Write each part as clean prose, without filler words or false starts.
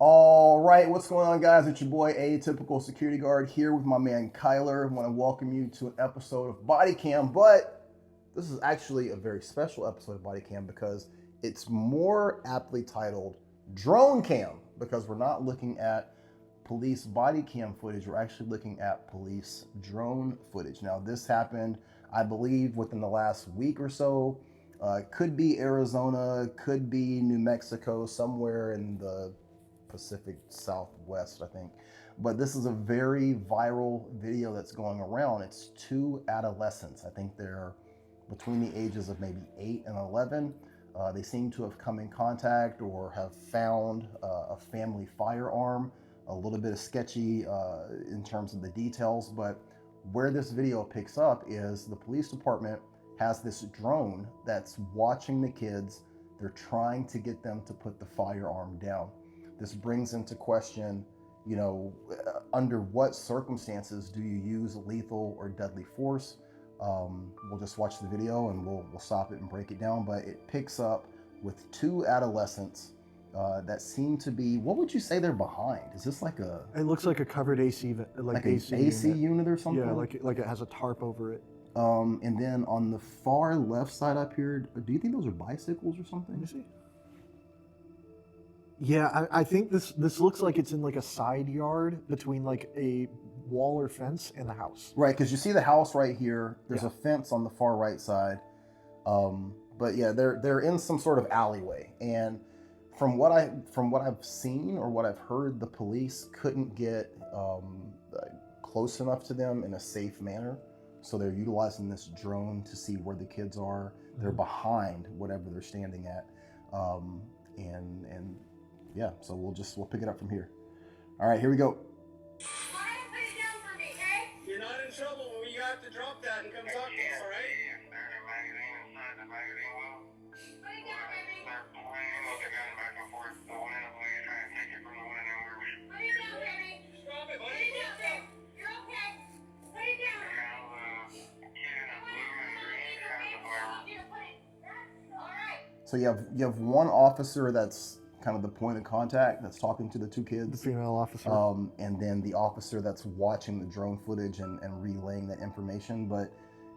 All right, what's going on, guys? It's your boy Atypical Security Guard here with my man Kyler. I want to welcome you to an episode of Body Cam, but this is actually a very special episode of Body Cam because it's more aptly titled Drone Cam because we're not looking at police body cam footage, we're actually looking at police drone footage. Now, this happened, I believe, within the last week or so. Could be Arizona, could be New Mexico, somewhere in the Pacific Southwest, I think. But this is a very viral video that's going around. It's two adolescents. I think they're between the ages of maybe 8 and 11. They seem to have come in contact or have found a family firearm. A little bit of sketchy in terms of the details, but where this video picks up is the police department has this drone that's watching the kids. They're trying to get them to put the firearm down. This brings into question, under what circumstances do you use lethal or deadly force? We'll just watch the video and we'll stop it and break it down, but it picks up with two adolescents that seem to be, what would you say they're behind? Is this like a... It looks like a covered AC, like an AC unit or something? Yeah, like it has a tarp over it. And then on the far left side up here, do you think those are bicycles or something? Let me see. Yeah, I think this looks like it's in like a side yard between like a wall or fence and the house. Right, because you see the house right here. There's a fence on the far right side. But yeah, they're in some sort of alleyway. And from what I've seen or what I've heard, the police couldn't get close enough to them in a safe manner. So they're utilizing this drone to see where the kids are. They're behind whatever they're standing at. And yeah, so we'll pick it up from here. All right, here we go. You're not in trouble when you have to drop that and come talk to us, all right? So you have one officer that's kind of the point of contact that's talking to the two kids. The female officer. And then the officer that's watching the drone footage and relaying that information. But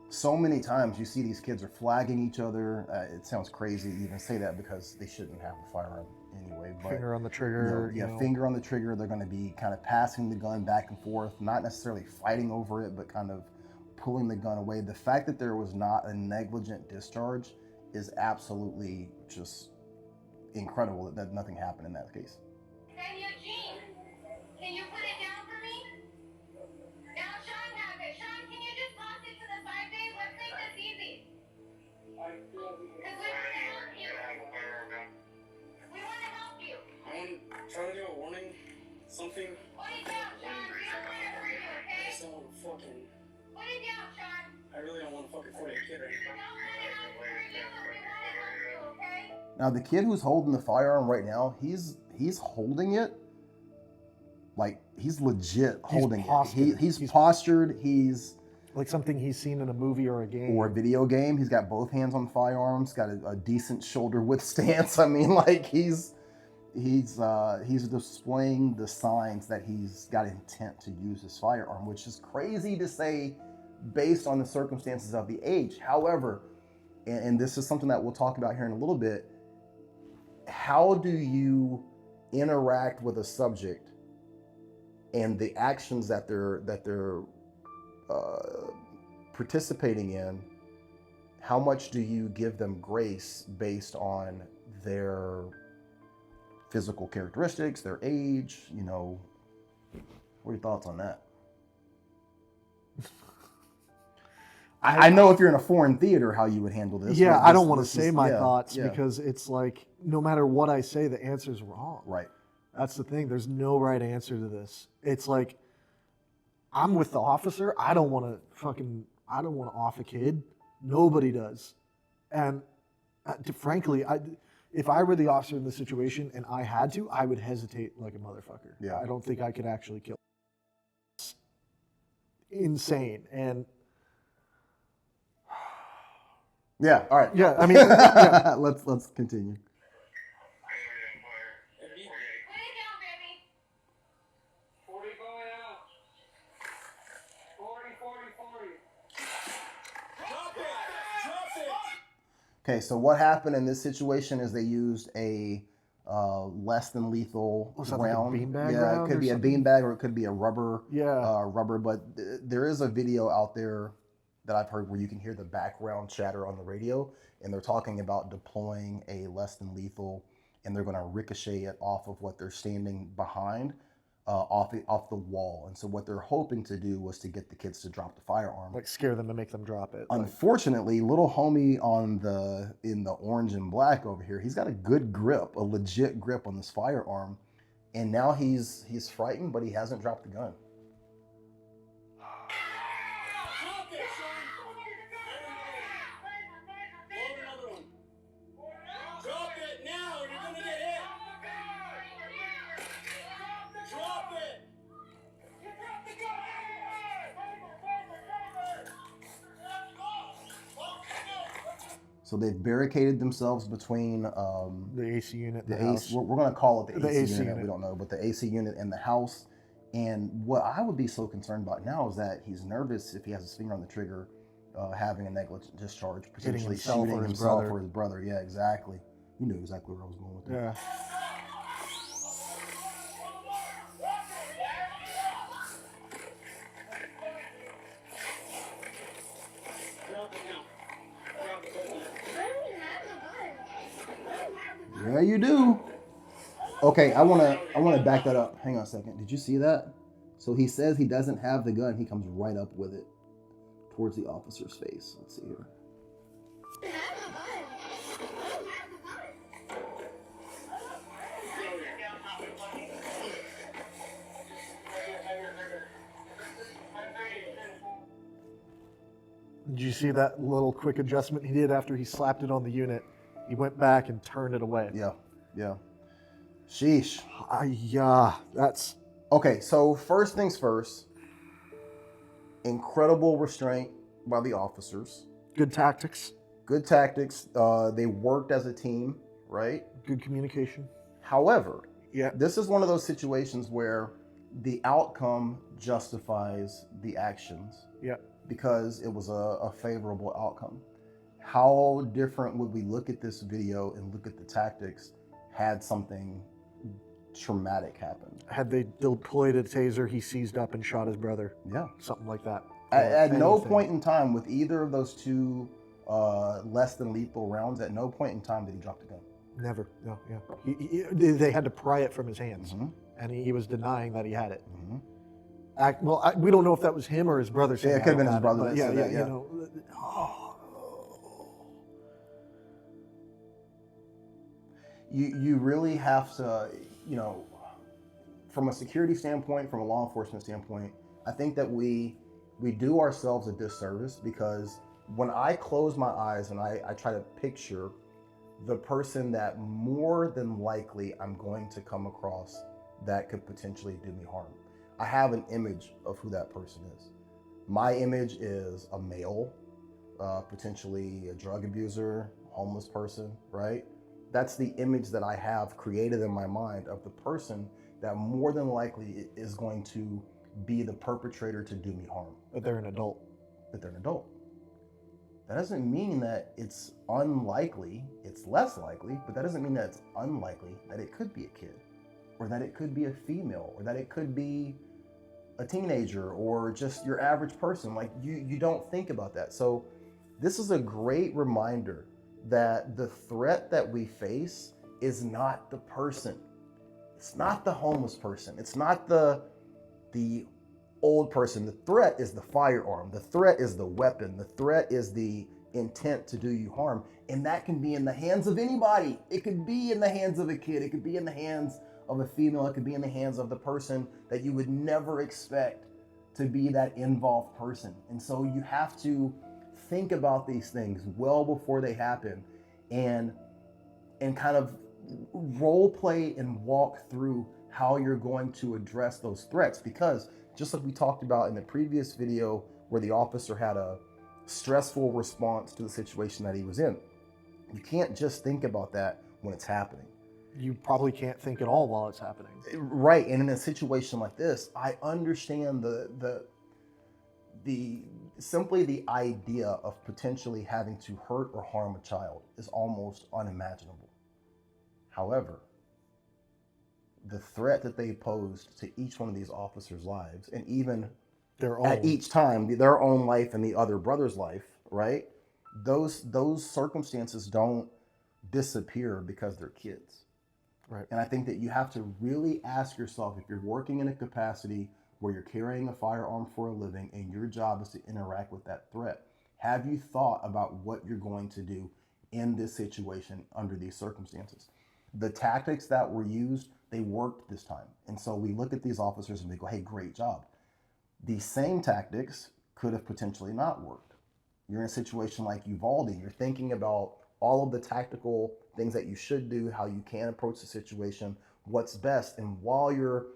so many times you see these kids are flagging each other. It sounds crazy to even say that because they shouldn't have a firearm anyway. But, finger on the trigger. Finger on the trigger. They're going to be kind of passing the gun back and forth, not necessarily fighting over it, but kind of pulling the gun away. The fact that there was not a negligent discharge is absolutely just incredible that nothing happened in that case. Hey, Eugene, can you put it down for me? Now Sean has it. Sean, can you just toss it to the side, babe? Let's make this easy. Because we want to help you. We want to help you. I'm trying to do a warning, something. Put it down, Sean. We don't want to hurt you, I okay? just don't want to fucking... Put it down, Sean. I really don't want to fucking fight a kid right We now. don't want to have you hurt you. We want to help you, okay? Now the kid who's holding the firearm right now, he's holding it like he's legit holding it. He's postured. He's like something he's seen in a movie or a game. Or a video game. He's got both hands on the firearms, got a decent shoulder width stance. I mean, like he's displaying the signs that he's got intent to use his firearm, which is crazy to say based on the circumstances of the age. However, and this is something that we'll talk about here in a little bit, how do you interact with a subject and the actions that they're participating in? How much do you give them grace based on their physical characteristics, their age? What are your thoughts on that? I know if you're in a foreign theater, how you would handle this. Yeah, I don't want to say my thoughts because it's like, no matter what I say, the answer's wrong. Right. That's the thing. There's no right answer to this. It's like, I'm with the officer. I don't want to off a kid. Nobody does. And frankly, if I were the officer in this situation and I had to, I would hesitate like a motherfucker. Yeah. I don't think I could actually kill. It's insane. And yeah, all right. yeah, I mean, yeah. let's continue. Put it down, baby. Okay, so what happened in this situation is they used a less than lethal Was that like a round. beanbag Yeah, round it could or be a something? beanbag or it could be a rubber. Yeah. Rubber. But there is a video out there that I've heard where you can hear the background chatter on the radio, and they're talking about deploying a less than lethal, and they're going to ricochet it off of what they're standing behind, off the wall. And so what they're hoping to do was to get the kids to drop the firearm. Like scare them to make them drop it. Like, Unfortunately, little homie in the orange and black over here, he's got a good grip, a legit grip on this firearm, and now he's frightened, but he hasn't dropped the gun. Drop it, son. Hold another one. Drop it now, or you're gonna get hit. Drop it. So they've barricaded themselves between the AC unit, the the house. AC. We're going to call it the AC, AC unit. unit. We don't know, but the AC unit and the house. And what I would be so concerned about now is that he's nervous if he has his finger on the trigger, having a negligent discharge, potentially himself shooting or his himself brother. or his brother. Yeah, exactly. You knew exactly where I was going with that. Yeah. Drop it now. Drop it. Yeah, you do. Okay, I wanna back that up. Hang on a second. Did you see that? So he says he doesn't have the gun. He comes right up with it towards the officer's face. Let's see here. Did you see that little quick adjustment he did after he slapped it on the unit? He went back and turned it away. Yeah, yeah. Sheesh. Yeah, that's Okay, so first things first. Incredible restraint by the officers. good tactics, Good tactics. They worked as a team, right? good communication. However, Yeah. this is one of those situations where the outcome justifies the actions Yeah. because it was a favorable outcome. How different would we look at this video and look at the tactics had something traumatic happened? Had they deployed a taser, he seized up and shot his brother. Yeah. Something like that. At no Anything. point in time with either of those two less than lethal rounds, at no point in time did he drop the gun. Never. No. Yeah. They had to pry it from his hands, Mhm. and he was denying that he had it. Mhm. We don't know if that was him or his brother. saying, Yeah, it "I could have been don't his have it," brother but that yeah, said yeah, that, yeah. You know, You really have to, from a security standpoint, from a law enforcement standpoint, I think that we do ourselves a disservice because when I close my eyes and I try to picture the person that more than likely I'm going to come across that could potentially do me harm, I have an image of who that person is. My image is a male, potentially a drug abuser, homeless person, right? That's the image that I have created in my mind of the person that more than likely is going to be the perpetrator to do me harm. but they're an adult. That they're an adult. That doesn't mean that it's unlikely, it's less likely, but that doesn't mean that it's unlikely that it could be a kid, or that it could be a female, or that it could be a teenager, or just your average person. Like you don't think about that. So this is a great reminder that the threat that we face is not the person. It's not the homeless person. It's not the old person. The threat is the firearm. The threat is the weapon. The threat is the intent to do you harm. And that can be in the hands of anybody. It could be in the hands of a kid. It could be in the hands of a female. It could be in the hands of the person that you would never expect to be that involved person. And so you have to think about these things well before they happen and kind of role play and walk through how you're going to address those threats. Because just like we talked about in the previous video where the officer had a stressful response to the situation that he was in, you can't just think about that when it's happening. You probably can't think at all while it's happening. Right. And in a situation like this, I understand the simply the idea of potentially having to hurt or harm a child is almost unimaginable. However, the threat that they posed to each one of these officers' lives, and even They're all at each time their own life and the other brother's life, right? Those circumstances don't disappear because they're kids. right. And I think that you have to really ask yourself, if you're working in a capacity where you're carrying a firearm for a living and your job is to interact with that threat, have you thought about what you're going to do in this situation under these circumstances? The tactics that were used, they worked this time. And so we look at these officers and we go, hey, great job. These same tactics could have potentially not worked. You're in a situation like Uvalde, you're thinking about all of the tactical things that you should do, how you can approach the situation, what's best. And while you're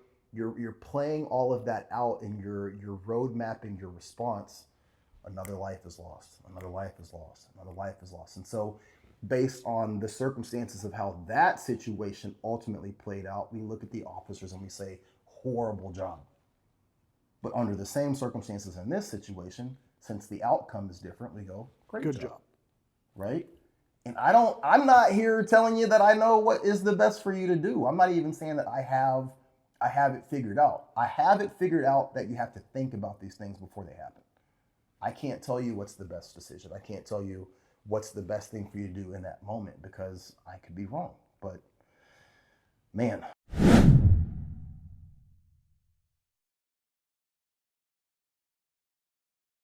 playing all of that out and you're road mapping your response, another life is lost, another life is lost, another life is lost. And so based on the circumstances of how that situation ultimately played out, we look at the officers and we say, horrible job. But under the same circumstances in this situation, since the outcome is different, we go, great Good job. right? And I'm not here telling you that I know what is the best for you to do. I'm not even saying that I have it figured out. I have it figured out that you have to think about these things before they happen. I can't tell you what's the best decision. I can't tell you what's the best thing for you to do in that moment because I could be wrong. But man,